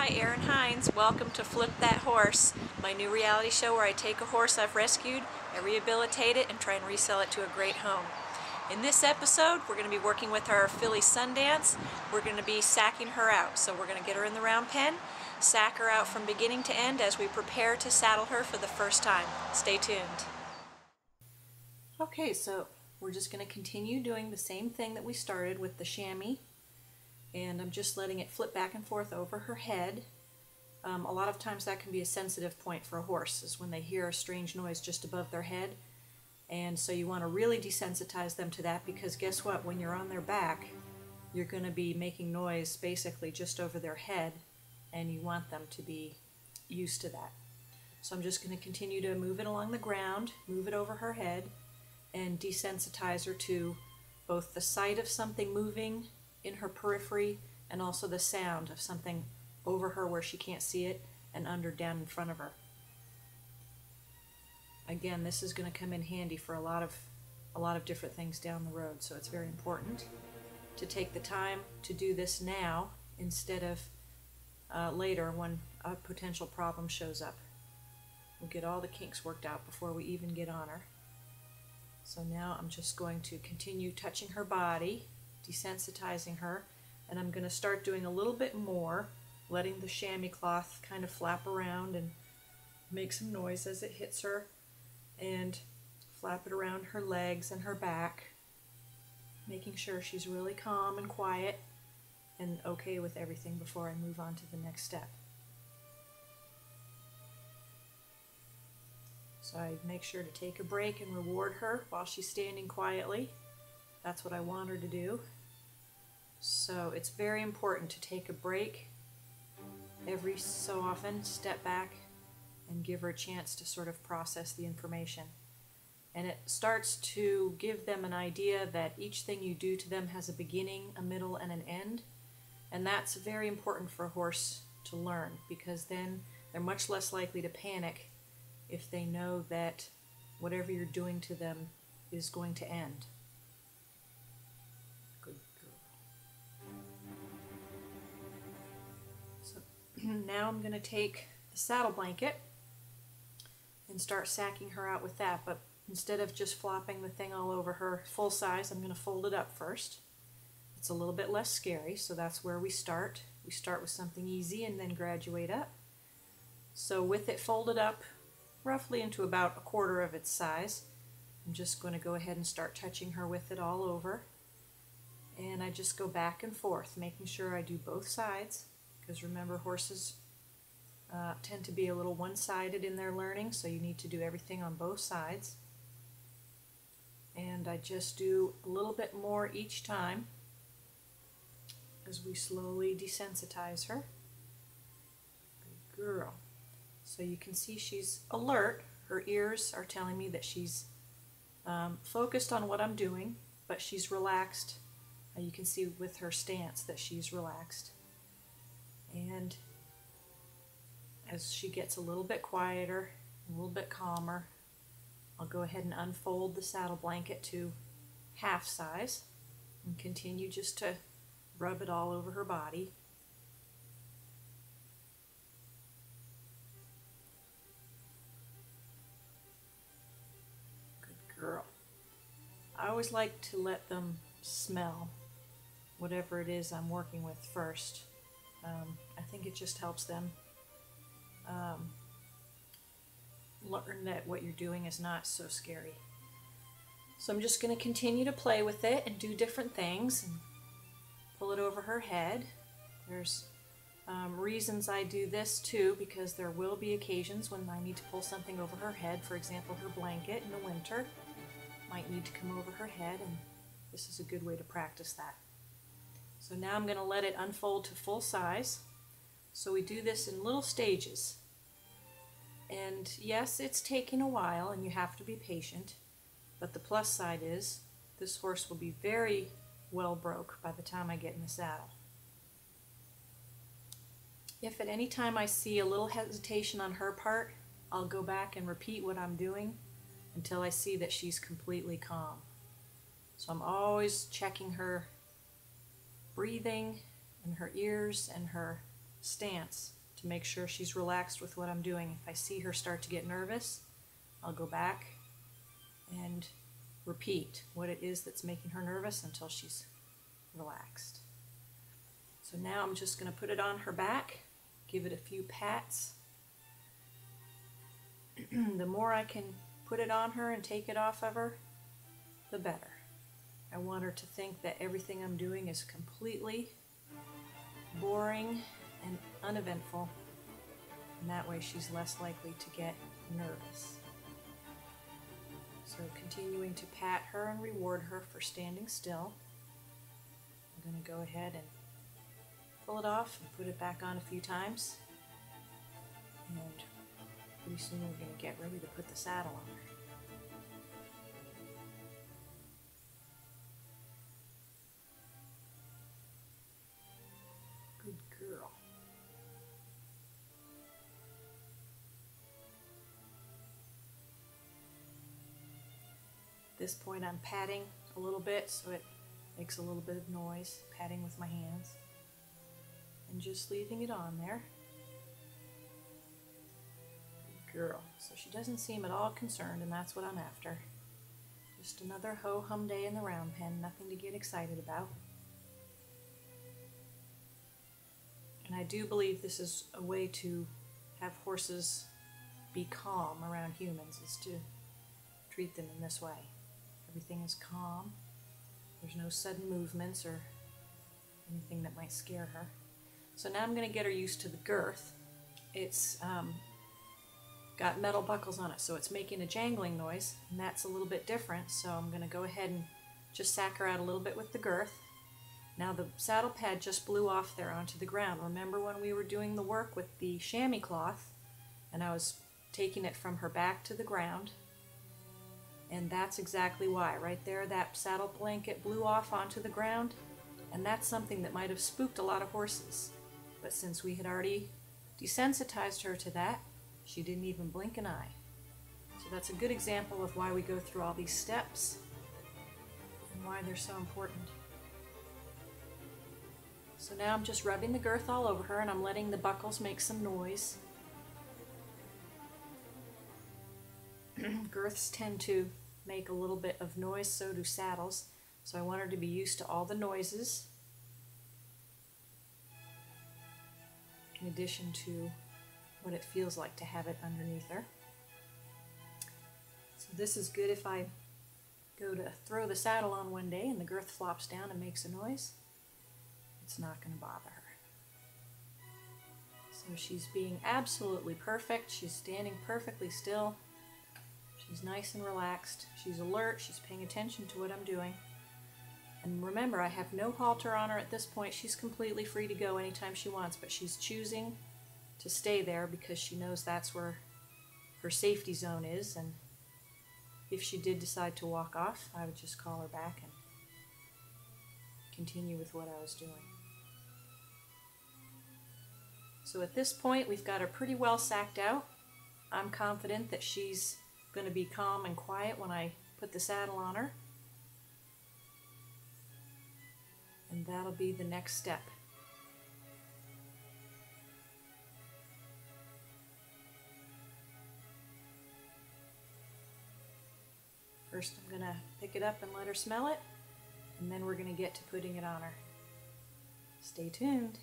Hi, Aeron Hines. Welcome to Flip That Horse, my new reality show where I take a horse I've rescued, I rehabilitate it, and try and resell it to a great home. In this episode, we're going to be working with our filly Sundance. We're going to be sacking her out. So we're going to get her in the round pen, sack her out from beginning to end as we prepare to saddle her for the first time. Stay tuned. Okay, so we're just going to continue doing the same thing that we started with the chamois. And I'm just letting it flip back and forth over her head. A lot of times that can be a sensitive point for a horse, is when they hear a strange noise just above their head. And so you want to really desensitize them to that, because guess what? When you're on their back, you're going to be making noise basically just over their head, and you want them to be used to that. So I'm just going to continue to move it along the ground, move it over her head, and desensitize her to both the sight of something moving in her periphery and also the sound of something over her where she can't see it and down in front of her. Again, this is going to come in handy for a lot of different things down the road, so it's very important to take the time to do this now instead of later when a potential problem shows up. We'll get all the kinks worked out before we even get on her. So now I'm just going to continue touching her body, desensitizing her, and I'm going to start doing a little bit more, letting the chamois cloth kind of flap around and make some noise as it hits her, and flap it around her legs and her back, making sure she's really calm and quiet and okay with everything before I move on to the next step. So I make sure to take a break and reward her while she's standing quietly. That's what I want her to do. So it's very important to take a break every so often, step back, and give her a chance to sort of process the information. And it starts to give them an idea that each thing you do to them has a beginning, a middle, and an end. And that's very important for a horse to learn, because then they're much less likely to panic if they know that whatever you're doing to them is going to end. Good girl. So now I'm going to take the saddle blanket and start sacking her out with that, but instead of just flopping the thing all over her full size, I'm going to fold it up first. It's a little bit less scary, so that's where we start. We start with something easy and then graduate up. So with it folded up roughly into about a quarter of its size, I'm just going to go ahead and start touching her with it all over. And I just go back and forth, making sure I do both sides, because remember, horses tend to be a little one-sided in their learning, so you need to do everything on both sides. And I just do a little bit more each time as we slowly desensitize her. Good girl. So you can see she's alert. Her ears are telling me that she's focused on what I'm doing, but she's relaxed. You can see with her stance that she's relaxed. And as she gets a little bit quieter, a little bit calmer, I'll go ahead and unfold the saddle blanket to half size and continue just to rub it all over her body. Good girl. I always like to let them smell whatever it is I'm working with first. I think it just helps them learn that what you're doing is not so scary. So I'm just going to continue to play with it and do different things and pull it over her head. There's reasons I do this too, because there will be occasions when I need to pull something over her head. For example, her blanket in the winter might need to come over her head, and this is a good way to practice that. So now I'm going to let it unfold to full size. So we do this in little stages. And yes, it's taking a while and you have to be patient, but the plus side is this horse will be very well broke by the time I get in the saddle. If at any time I see a little hesitation on her part, I'll go back and repeat what I'm doing until I see that she's completely calm. So I'm always checking her breathing and her ears and her stance to make sure she's relaxed with what I'm doing. If I see her start to get nervous, I'll go back and repeat what it is that's making her nervous until she's relaxed. So now I'm just going to put it on her back, give it a few pats. The more I can put it on her and take it off of her, the better. I want her to think that everything I'm doing is completely boring and uneventful, and that way she's less likely to get nervous. So continuing to pat her and reward her for standing still. I'm going to go ahead and pull it off and put it back on a few times, and pretty soon we're going to get ready to put the saddle on her. Good girl. At this point I'm patting a little bit so it makes a little bit of noise, patting with my hands, and just leaving it on there. Good girl. So she doesn't seem at all concerned, and that's what I'm after. Just another ho-hum day in the round pen, nothing to get excited about. And I do believe this is a way to have horses be calm around humans, is to treat them in this way. Everything is calm. There's no sudden movements or anything that might scare her. So now I'm going to get her used to the girth. It's got metal buckles on it, so it's making a jangling noise, and that's a little bit different. So I'm going to go ahead and just sack her out a little bit with the girth. Now the saddle pad just blew off there onto the ground. Remember when we were doing the work with the chamois cloth and I was taking it from her back to the ground? And that's exactly why. Right there, that saddle blanket blew off onto the ground, and that's something that might have spooked a lot of horses. But since we had already desensitized her to that, she didn't even blink an eye. So that's a good example of why we go through all these steps and why they're so important. So now I'm just rubbing the girth all over her, and I'm letting the buckles make some noise. Girths tend to make a little bit of noise, so do saddles. So I want her to be used to all the noises, in addition to what it feels like to have it underneath her. So this is good if I go to throw the saddle on one day and the girth flops down and makes a noise. It's not going to bother her. So she's being absolutely perfect. She's standing perfectly still. She's nice and relaxed. She's alert. She's paying attention to what I'm doing. And remember, I have no halter on her at this point. She's completely free to go anytime she wants, but she's choosing to stay there because she knows that's where her safety zone is. And if she did decide to walk off, I would just call her back and continue with what I was doing. So at this point, we've got her pretty well sacked out. I'm confident that she's going to be calm and quiet when I put the saddle on her. And that'll be the next step. First, I'm going to pick it up and let her smell it, and then we're going to get to putting it on her. Stay tuned.